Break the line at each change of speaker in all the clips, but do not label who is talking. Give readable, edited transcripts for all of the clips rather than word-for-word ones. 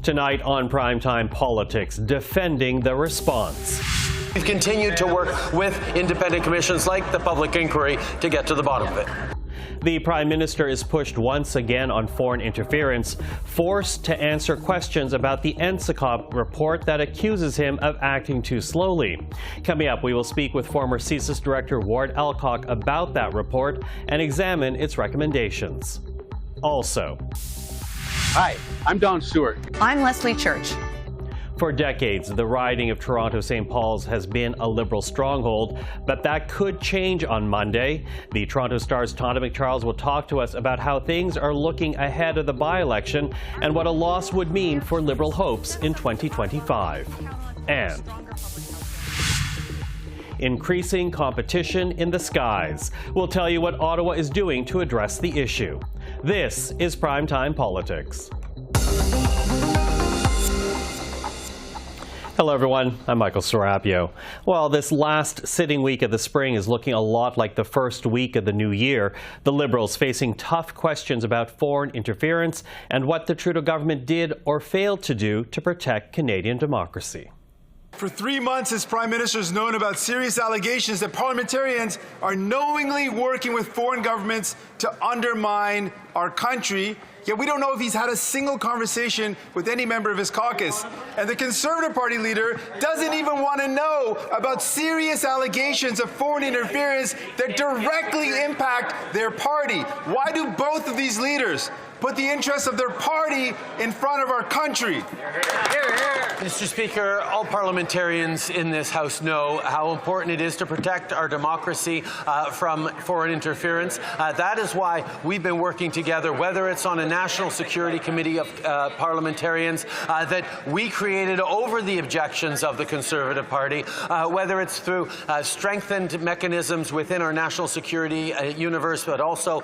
Tonight on Primetime Politics, defending the response.
We've continued to work with independent commissions like the public inquiry to get to the bottom of it.
The Prime Minister is pushed once again on foreign interference, forced to answer questions about the NSICOP report that accuses him of acting too slowly. Coming up, we will speak with former CSIS Director Ward Elcock about that report and examine its recommendations. Also,
hi, I'm Don Stewart.
I'm Leslie Church.
For decades, the riding of Toronto-St. Paul's has been a Liberal stronghold, but that could change on Monday. The Toronto Star's Tonda MacCharles will talk to us about how things are looking ahead of the by-election and what a loss would mean for Liberal hopes in 2025. And increasing competition in the skies. We'll tell you what Ottawa is doing to address the issue. This is Primetime Politics. Hello, everyone. I'm Michael Serapio. Well, this last sitting week of the spring is looking a lot like the first week of the new year. The Liberals facing tough questions about foreign interference and what the Trudeau government did or failed to do to protect Canadian democracy.
For 3 months, his Prime Minister has known about serious allegations that parliamentarians are knowingly working with foreign governments to undermine our country. Yet we don't know if he's had a single conversation with any member of his caucus. And the Conservative Party leader doesn't even want to know about serious allegations of foreign interference that directly impact their party. Why do both of these leaders put the interests of their party in front of our country?
Mr. Speaker, all parliamentarians in this House know how important it is to protect our democracy from foreign interference. That is why we've been working together, whether it's on a National Security Committee of parliamentarians that we created over the objections of the Conservative Party, whether it's through strengthened mechanisms within our national security universe, but also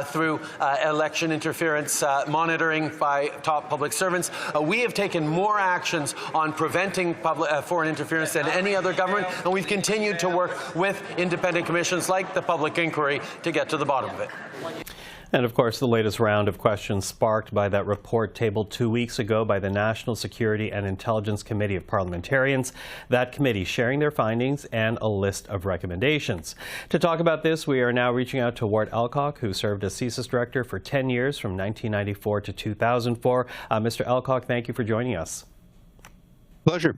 through election interference monitoring by top public servants. We have taken more actions on preventing foreign interference than any other government, and we've continued to work with independent commissions like the public inquiry to get to the bottom of it.
And of course, the latest round of questions sparked by that report tabled 2 weeks ago by the National Security and Intelligence Committee of Parliamentarians. That committee sharing their findings and a list of recommendations. To talk about this, we are now reaching out to Ward Elcock, who served as CSIS Director for 10 years from 1994 to 2004. Mr. Elcock, thank you for joining us.
Pleasure.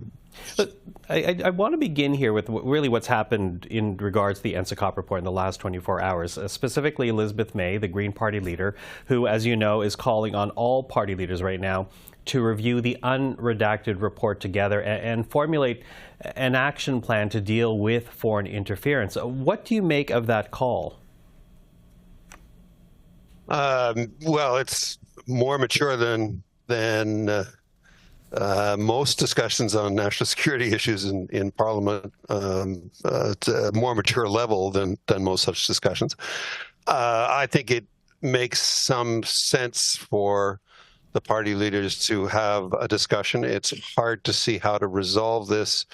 I want to begin here with really what's happened in regards to the NSICOP report in the last 24 hours, specifically Elizabeth May, the Green Party leader, who, as you know, is calling on all party leaders right now to review the unredacted report together and formulate an action plan to deal with foreign interference. What do you make of that call?
Well, it's more mature than most discussions on national security issues in Parliament. It's a more mature level than most such discussions. I think it makes some sense for the party leaders to have a discussion. It's hard to see how to resolve this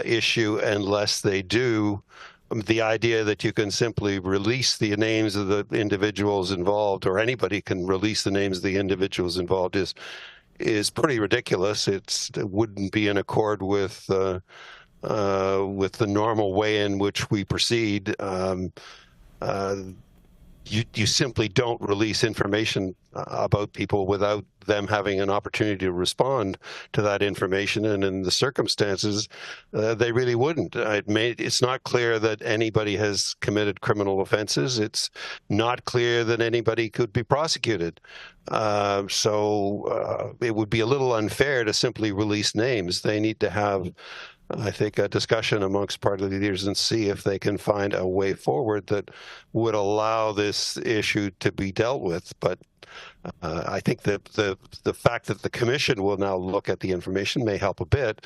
issue unless they do. The idea that you can simply release the names of the individuals involved, or anybody can release the names of the individuals involved, is pretty ridiculous. It wouldn't be in accord with the normal way in which we proceed. You simply don't release information about people without them having an opportunity to respond to that information, and in the circumstances, they really wouldn't. It's not clear that anybody has committed criminal offenses. It's not clear that anybody could be prosecuted. So it would be a little unfair to simply release names. They need to have, I think, a discussion amongst party leaders and see if they can find a way forward that would allow this issue to be dealt with. But I think that the fact that the Commission will now look at the information may help a bit.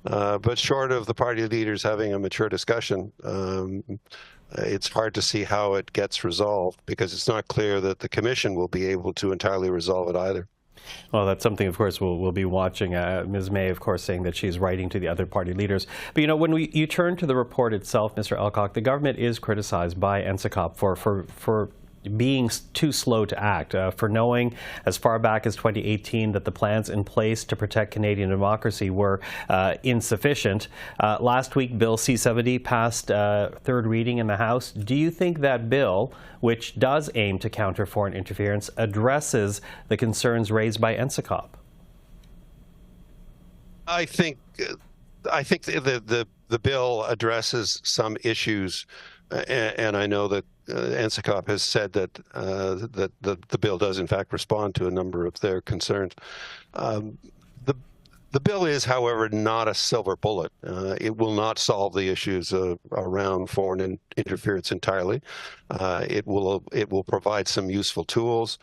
But short of the party leaders having a mature discussion, it's hard to see how it gets resolved, because it's not clear that the Commission will be able to entirely resolve it either.
Well, that's something, of course, we'll be watching. Ms. May, of course, saying that she's writing to the other party leaders. But, you know, when you turn to the report itself, Mr. Elcock, the government is criticized by NSICOP for being too slow to act, for knowing as far back as 2018 that the plans in place to protect Canadian democracy were insufficient. Last week, Bill C-70 passed third reading in the House. Do you think that bill, which does aim to counter foreign interference, addresses the concerns raised by NSICOP?
I think the bill addresses some issues, and I know that NSICOP has said that that the bill does in fact respond to a number of their concerns. The bill is, however, not a silver bullet. It will not solve the issues around foreign interference entirely. It will provide some useful tools,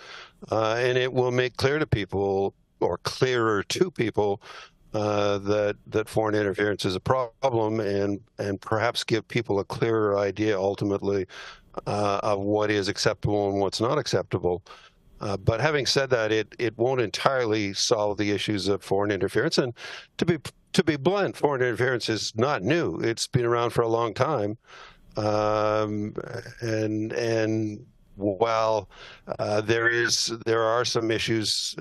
and it will make clear to people, or clearer to people, that foreign interference is a problem, and perhaps give people a clearer idea ultimately of what is acceptable and what's not acceptable. But having said that, it won't entirely solve the issues of foreign interference. And to be blunt, foreign interference is not new. It's been around for a long time, and while there are some issues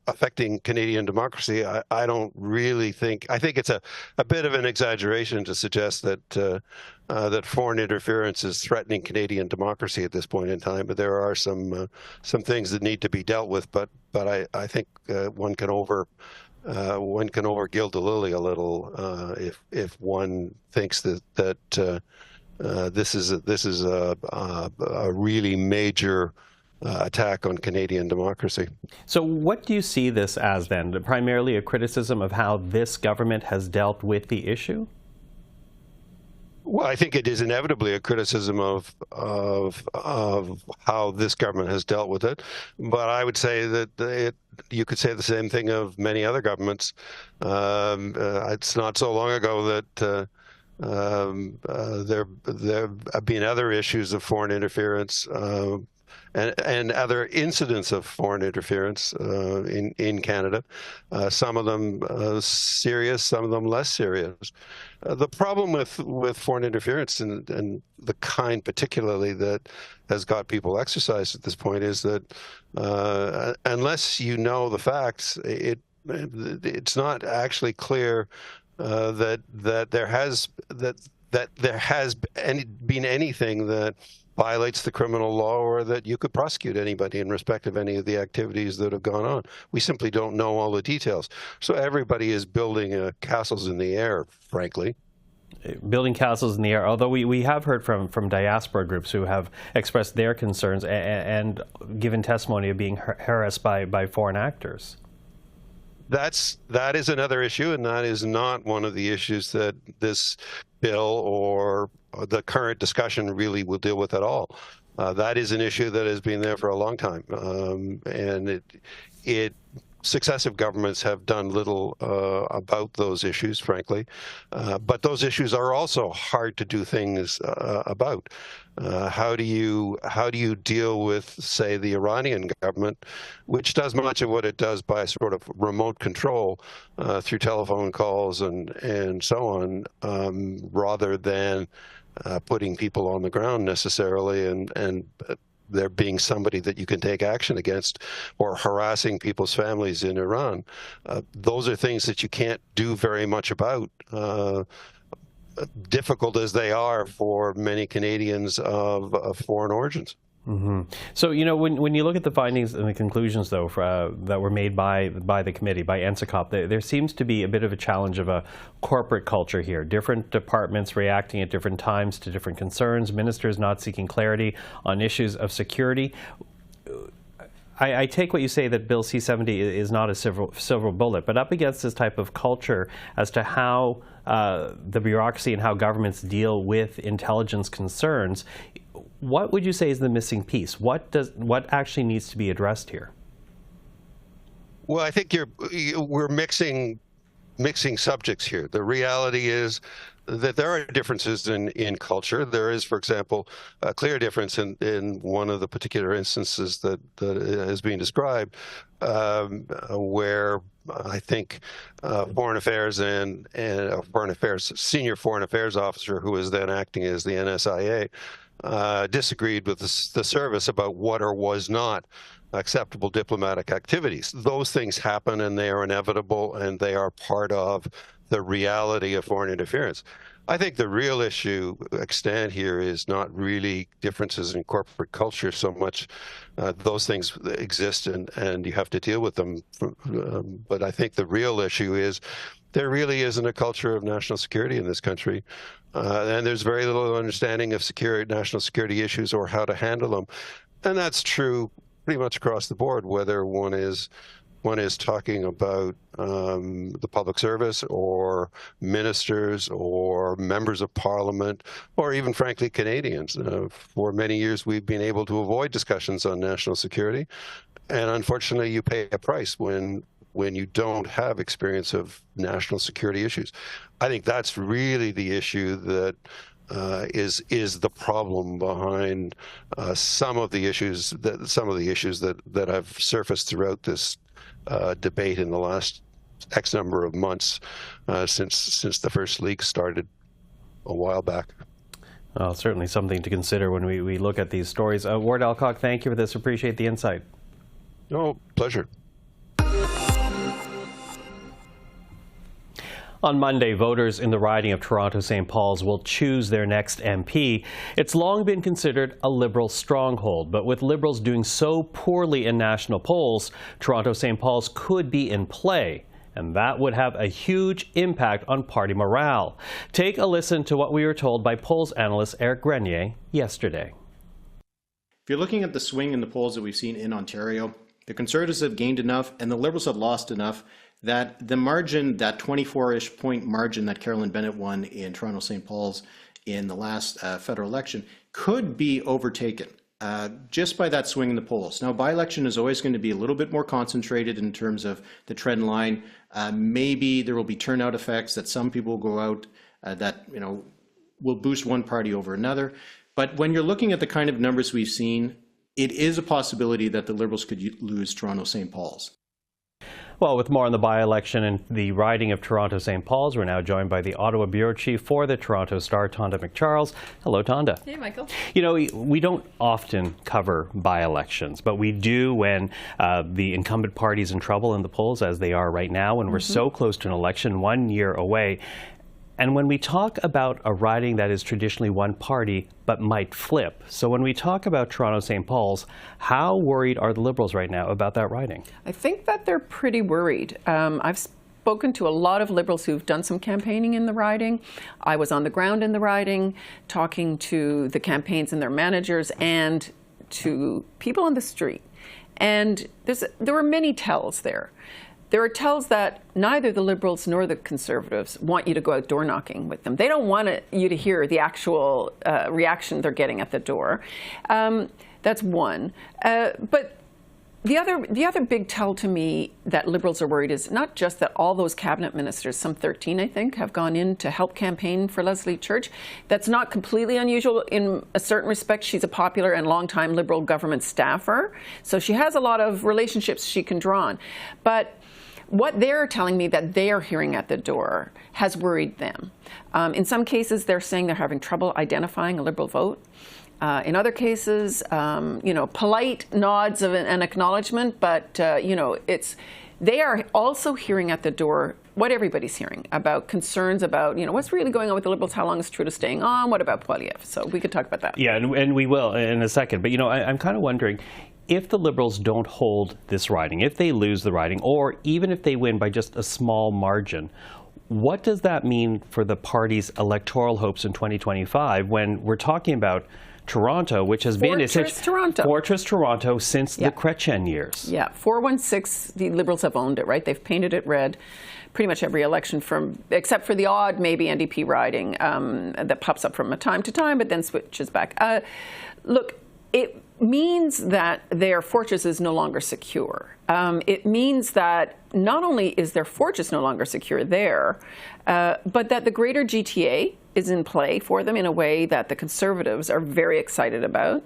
affecting Canadian democracy, I don't really think. I think it's a bit of an exaggeration to suggest that that foreign interference is threatening Canadian democracy at this point in time. But there are some things that need to be dealt with. But I think one can overgild the lily a little if one thinks that. This is a really major attack on Canadian democracy. So
what do you see this as then? Primarily a criticism of how this government has dealt with the issue?
Well, I think it is inevitably a criticism of how this government has dealt with it. But I would say that you could say the same thing of many other governments. It's not so long ago that there have been other issues of foreign interference and other incidents of foreign interference in Canada. Some of them serious, some of them less serious. The problem with foreign interference and the kind particularly that has got people exercised at this point is that unless you know the facts, it's not actually clear that there has been anything that violates the criminal law, or that you could prosecute anybody in respect of any of the activities that have gone on. We simply don't know all the details. So everybody is building castles in the air, frankly.
Building castles in the air, although we have heard from diaspora groups who have expressed their concerns and given testimony of being harassed by foreign actors. That
is another issue, and that is not one of the issues that this bill or the current discussion really will deal with at all. That is an issue that has been there for a long time, and successive governments have done little about those issues, frankly. But those issues are also hard to do things about. How do you deal with, say, the Iranian government, which does much of what it does by sort of remote control through telephone calls and so on, rather than putting people on the ground necessarily and there being somebody that you can take action against, or harassing people's families in Iran. Those are things that you can't do very much about, difficult as they are for many Canadians of foreign origins.
Mm-hmm. So, you know, when you look at the findings and the conclusions, though, that were made by the committee, by NSICOP, there seems to be a bit of a challenge of a corporate culture here. Different departments reacting at different times to different concerns, ministers not seeking clarity on issues of security. I take what you say, that Bill C-70 is not a silver bullet, but up against this type of culture as to how the bureaucracy and how governments deal with intelligence concerns, what would you say is the missing piece? What actually needs to be addressed here?
Well, I think we're mixing subjects here. The reality is that there are differences in culture. There is, for example, a clear difference in one of the particular instances that is being described, where I think foreign affairs and senior foreign affairs officer, who was then acting as the NSIA, disagreed with the service about what or was not acceptable diplomatic activities. Those things happen, and they are inevitable, and they are part of the reality of foreign interference. I think the real issue extant here is not really differences in corporate culture so much. Those things exist, and you have to deal with them. But I think the real issue is there really isn't a culture of national security in this country. And there's very little understanding of national security issues or how to handle them. And that's true pretty much across the board, whether one is talking about the public service or ministers or members of parliament or even, frankly, Canadians. For many years, we've been able to avoid discussions on national security. And unfortunately, you pay a price when you don't have experience of national security issues. I think that's really the issue that is the problem behind some of the issues that have surfaced throughout this debate in the last X number of months since the first leak started a while back.
Well, certainly something to consider when we look at these stories. Ward Elcock, thank you for this. Appreciate the insight.
Oh, pleasure.
On Monday, voters in the riding of Toronto-St. Paul's will choose their next MP. It's long been considered a Liberal stronghold, but with Liberals doing so poorly in national polls, Toronto-St. Paul's could be in play, and that would have a huge impact on party morale. Take a listen to what we were told by polls analyst Eric Grenier yesterday.
If you're looking at the swing in the polls that we've seen in Ontario, the Conservatives have gained enough and the Liberals have lost enough that the margin, that 24-ish point margin that Carolyn Bennett won in Toronto-St. Paul's in the last federal election could be overtaken just by that swing in the polls. Now, by-election is always going to be a little bit more concentrated in terms of the trend line. Maybe there will be turnout effects that some people will go out that will boost one party over another. But when you're looking at the kind of numbers we've seen, it is a possibility that the Liberals could lose Toronto-St. Paul's.
Well, with more on the by-election and the riding of Toronto-St. Paul's, we're now joined by the Ottawa Bureau Chief for the Toronto Star, Tonda MacCharles. Hello, Tonda.
Hey, Michael.
You know, we don't often cover by-elections, but we do when the incumbent party's in trouble in the polls, as they are right now, when we're so close to an election, 1 year away. And when we talk about a riding that is traditionally one party but might flip, so when we talk about Toronto-St. Paul's, how worried are the Liberals right now about that riding?
I think that they're pretty worried. I've spoken to a lot of Liberals who've done some campaigning in the riding. I was on the ground in the riding, talking to the campaigns and their managers and to people on the street. And there were many tells there. There are tells that neither the Liberals nor the Conservatives want you to go out door knocking with them. They don't want you to hear the actual reaction they're getting at the door. That's one. But the other big tell to me that Liberals are worried is not just that all those cabinet ministers, some 13 I think, have gone in to help campaign for Leslie Church. That's not completely unusual in a certain respect. She's a popular and longtime Liberal government staffer, so she has a lot of relationships she can draw on. But what they're telling me that they are hearing at the door has worried them. In some cases, they're saying they're having trouble identifying a Liberal vote. In other cases, polite nods of an acknowledgement, but they are also hearing at the door what everybody's hearing about concerns about, what's really going on with the Liberals, how long is Trudeau staying on, what about Poilievre? So we could talk about that.
Yeah, and we will in a second. But, I'm kind of wondering, if the Liberals don't hold this riding, if they lose the riding, or even if they win by just a small margin, what does that mean for the party's electoral hopes in 2025 when we're talking about Toronto, which has been Fortress Toronto since the Chrétien years? Yeah,
416, the Liberals have owned it, right? They've painted it red pretty much every election, except for the odd maybe NDP riding that pops up from time to time, but then switches back. Look, it means that their fortress is no longer secure. It means that not only is their fortress no longer secure there, but that the greater GTA is in play for them in a way that the Conservatives are very excited about,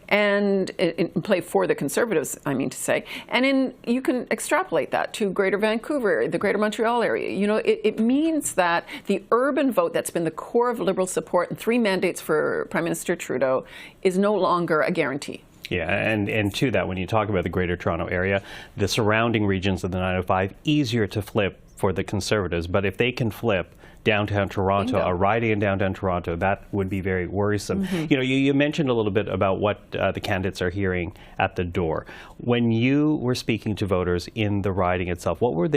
and in play for the Conservatives, I mean to say. And you can extrapolate that to Greater Vancouver, the Greater Montreal area. You know, it means that the urban vote that's been the core of Liberal support and 3 mandates for Prime Minister Trudeau is no longer a guarantee.
Yeah, and to that, when you talk about the Greater Toronto Area, the surrounding regions of the 905, easier to flip for the Conservatives. But if they can flip downtown Toronto, a riding in downtown Toronto, that would be very worrisome. You know, you mentioned a little bit about what the candidates are hearing at the door. When you were speaking to voters in the riding itself, what were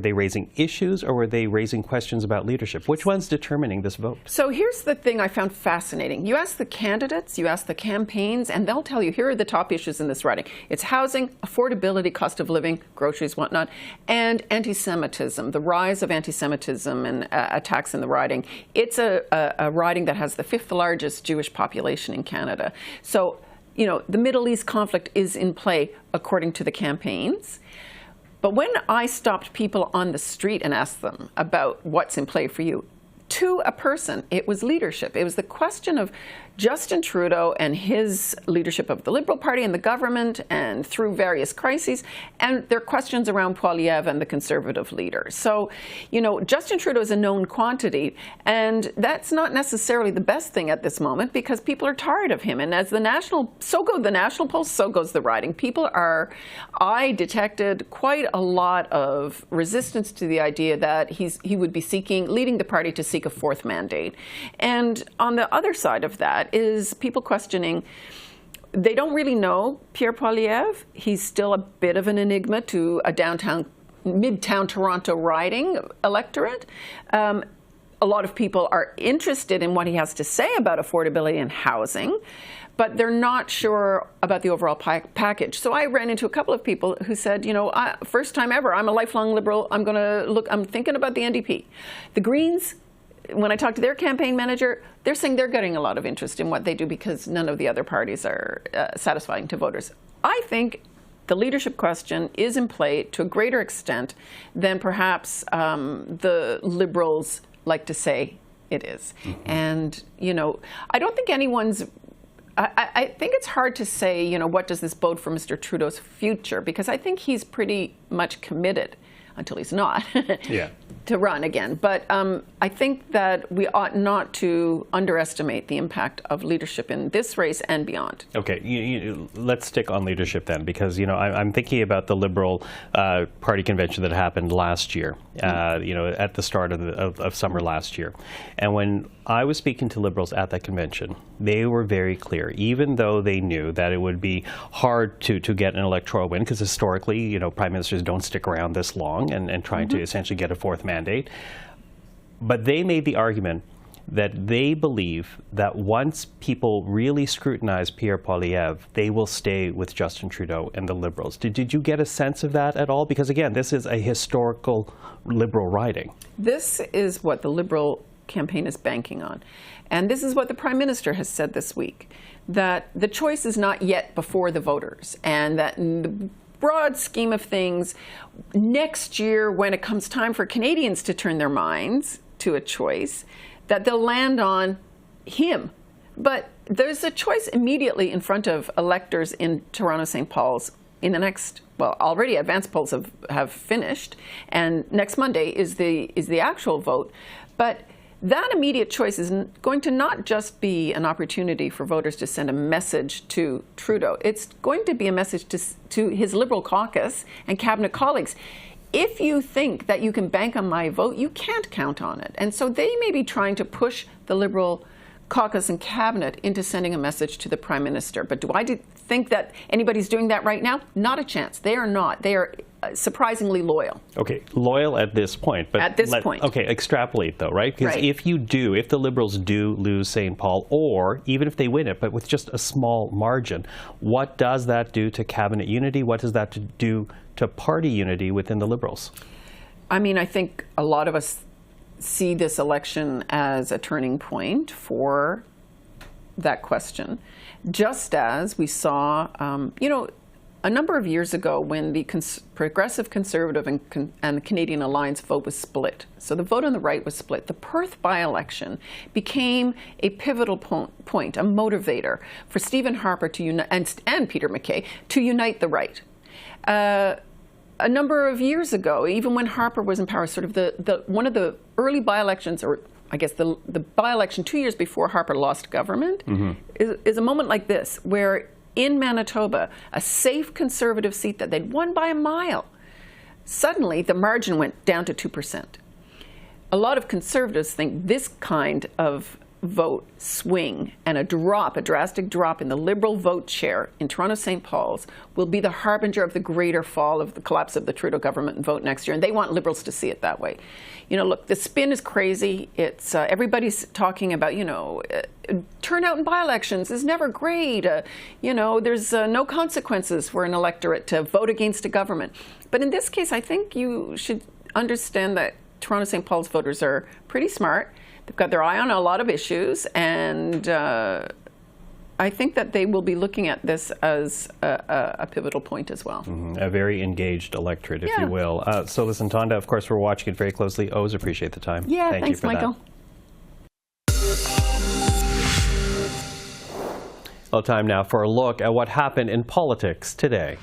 they raising issues, or were they raising questions about leadership? Which one's determining this vote?
So here's the thing I found fascinating. You ask the candidates, you ask the campaigns, and they'll tell you, here are the top issues in this riding. It's housing, affordability, cost of living, groceries, whatnot, and anti-Semitism, the rise of anti-Semitism and attacks in the riding. It's a riding that has the 5th largest Jewish population in Canada. So, you know, the Middle East conflict is in play according to the campaigns. But when I stopped people on the street and asked them about what's in play for you, to a person, it was leadership. It was the question of Justin Trudeau and his leadership of the Liberal Party and the government and through various crises, and their questions around Poilievre and the Conservative leader. So, you know, Justin Trudeau is a known quantity, and that's not necessarily the best thing at this moment because people are tired of him. And as so go the national polls, so goes the riding. I detected quite a lot of resistance to the idea that he would be leading the party to seek a 4th mandate. And on the other side of that is people questioning, they don't really know Pierre Poilievre. He's still a bit of an enigma to a midtown Toronto riding electorate. A lot of people are interested in what he has to say about affordability and housing, but they're not sure about the overall package. So I ran into a couple of people who said, you know, first time ever, I'm a lifelong Liberal. I'm thinking about the NDP. The Greens, when I talked to their campaign manager, they're saying they're getting a lot of interest in what they do because none of the other parties are satisfying to voters. I think the leadership question is in play to a greater extent than perhaps the Liberals like to say it is. And, you know, I don't think I think it's hard to say, you know, what does this bode for Mr. Trudeau's future? Because I think he's pretty much committed, until he's not, to run again. But I think that we ought not to underestimate the impact of leadership in this race and beyond.
Okay, let's stick on leadership then, because, you know, I'm thinking about the Liberal Party convention that happened last year, you know, at the start of summer last year. And when I was speaking to Liberals at that convention, they were very clear, even though they knew that it would be hard to get an electoral win, because historically, you know, prime ministers don't stick around this long and trying to essentially get a 4th mandate. But they made the argument that they believe that once people really scrutinize Pierre Poilievre, they will stay with Justin Trudeau and the Liberals. Did you get a sense of that at all? Because again, this is a historical Liberal riding. This is what the Liberal campaign is banking on. And this is what the Prime Minister has said this week, that the choice is not yet before the voters, and that in the broad scheme of things, next year, when it comes time for Canadians to turn their minds to a choice, that they'll land on him. But there's a choice immediately in front of electors in Toronto, St. Paul's in the next, well, already advance polls have finished, and next Monday is the actual vote. But that immediate choice is going to not just be an opportunity for voters to send a message to Trudeau. It's going to be a message to his Liberal caucus and cabinet colleagues. If you think that you can bank on my vote, you can't count on it. And so they may be trying to push the Liberal caucus and cabinet into sending a message to the Prime Minister. But do I think that anybody's doing that right now? Not a chance. They are not. They are surprisingly loyal. Okay, loyal at this point. But at this point. Okay, extrapolate though, right? Because if the Liberals do lose St. Paul, or even if they win it, but with just a small margin, what does that do to cabinet unity? What does that do to party unity within the Liberals? I mean, I think a lot of us see this election as a turning point for that question, just as we saw, you know,
a number of years ago when the Progressive Conservative and the Canadian Alliance vote was split. So the vote on the right was split. The Perth by-election became a pivotal point, a motivator for Stephen Harper to unite, and Peter MacKay to unite the right. A number of years ago, even when Harper was in power, sort of one of the early by-elections, or I guess the by-election 2 years before Harper lost government, is a moment like this, where in Manitoba, a safe Conservative seat that they'd won by a mile, suddenly the margin went down to 2%. A lot of Conservatives think this kind of vote swing and a drastic drop in the Liberal vote share in Toronto St. Paul's will be the harbinger of the greater fall of the collapse of the Trudeau government and vote next year. And they want Liberals to see it that way. You know, look, the spin is crazy. It's everybody's talking about, you know, turnout in by-elections is never great. You know, there's no consequences for an electorate to vote against a government. But in this case, I think you should understand that Toronto St. Paul's voters are pretty smart. They've got their eye on a lot of issues, and I think that they will be looking at this as a pivotal point as well.
A very engaged electorate, if you will. So listen, Tonda, of course, we're watching it very closely. Always appreciate the time.
Yeah,
Thanks,
thanks,
you for
Michael.
That. Well, time now for a look at what happened in politics today.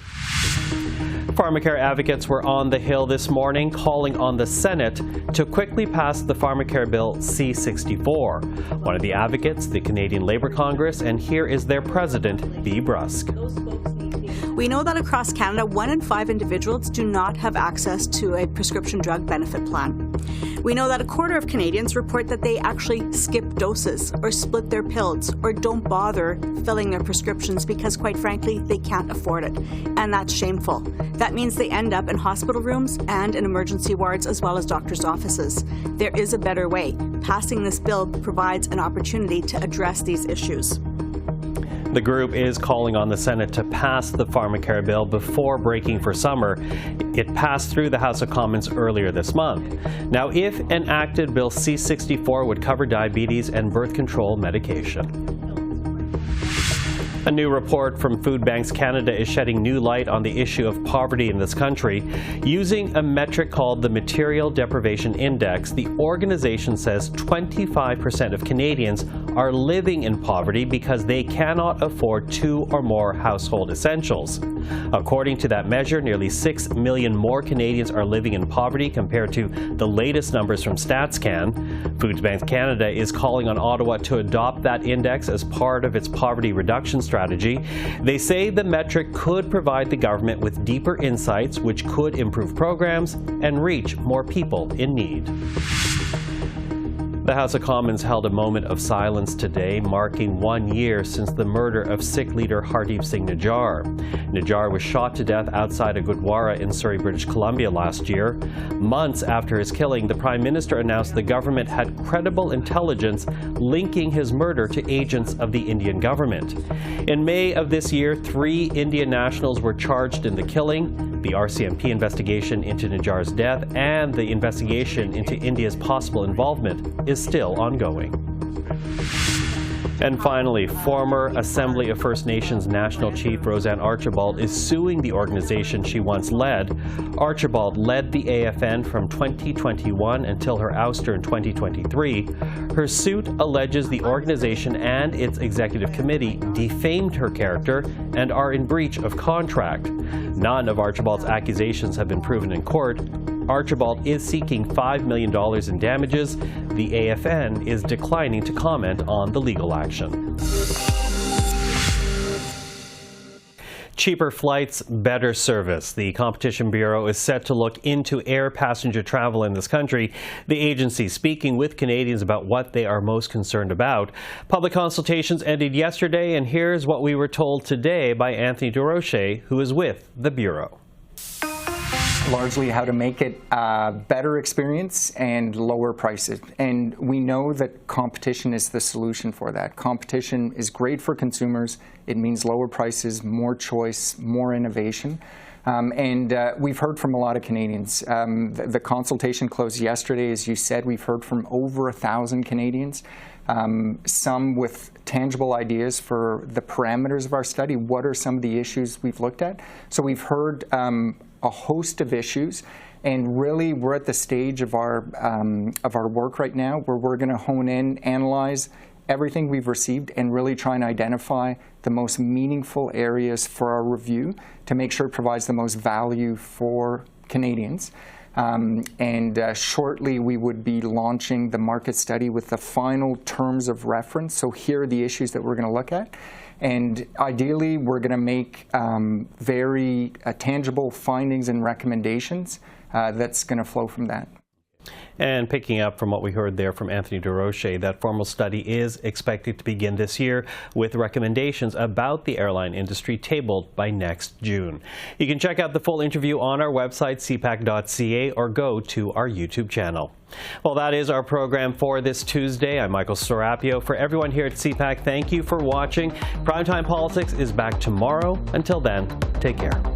Pharmacare advocates were on the Hill this morning calling on the Senate to quickly pass the Pharmacare Bill C-64. One of the advocates, the Canadian Labour Congress, and here is their president, Bea Brusk.
We know that across Canada, 1 in 5 individuals do not have access to a prescription drug benefit plan. We know that a quarter of Canadians report that they actually skip doses or split their pills or don't bother filling their prescriptions because, quite frankly, they can't afford it. And that's shameful. That means they end up in hospital rooms and in emergency wards as well as doctors' offices. There is a better way. Passing this bill provides an opportunity to address these issues.
The group is calling on the Senate to pass the Pharmacare bill before breaking for summer. It passed through the House of Commons earlier this month. Now, if enacted, Bill C-64 would cover diabetes and birth control medication. A new report from Food Banks Canada is shedding new light on the issue of poverty in this country. Using a metric called the Material Deprivation Index, the organization says 25% of Canadians are living in poverty because they cannot afford 2 or more household essentials. According to that measure, nearly 6 million more Canadians are living in poverty compared to the latest numbers from StatsCan. Food Banks Canada is calling on Ottawa to adopt that index as part of its poverty reduction strategy. They say the metric could provide the government with deeper insights which could improve programs and reach more people in need. The House of Commons held a moment of silence today, marking 1 year since the murder of Sikh leader Hardeep Singh Nijjar. Nijjar was shot to death outside of Gurdwara in Surrey, British Columbia last year. Months after his killing, the Prime Minister announced the government had credible intelligence linking his murder to agents of the Indian government. In May of this year, 3 Indian nationals were charged in the killing. The RCMP investigation into Nijjar's death and the investigation into India's possible involvement is still ongoing. And finally, former Assembly of First Nations National Chief Roseanne Archibald is suing the organization she once led. Archibald led the AFN from 2021 until her ouster in 2023. Her suit alleges the organization and its executive committee defamed her character and are in breach of contract. None of Archibald's accusations have been proven in court. Archibald is seeking $5 million in damages. The AFN is declining to comment on the legal action. Cheaper flights, better service. The Competition Bureau is set to look into air passenger travel in this country. The agency speaking with Canadians about what they are most concerned about. Public consultations ended yesterday, and here's what we were told today by Anthony Durocher, who is with the Bureau.
Largely how to make it a better experience and lower prices. And we know that competition is the solution for that. Competition is great for consumers. It means lower prices, more choice, more innovation. We've heard from a lot of Canadians. The consultation closed yesterday, as you said. We've heard from over 1,000 Canadians, some with tangible ideas for the parameters of our study. What are some of the issues we've looked at? So we've heard a host of issues, and really we're at the stage of our work right now where we're going to hone in, analyze everything we've received, and really try and identify the most meaningful areas for our review to make sure it provides the most value for Canadians. Shortly we would be launching the market study with the final terms of reference. So here are the issues that we're going to look at. And ideally, we're going to make very tangible findings and recommendations that's going to flow from that.
And picking up from what we heard there from Anthony Durocher, that formal study is expected to begin this year with recommendations about the airline industry tabled by next June. You can check out the full interview on our website, cpac.ca, or go to our YouTube channel. Well, that is our program for this Tuesday. I'm Michael Serapio. For everyone here at CPAC, thank you for watching. Primetime Politics is back tomorrow. Until then, take care.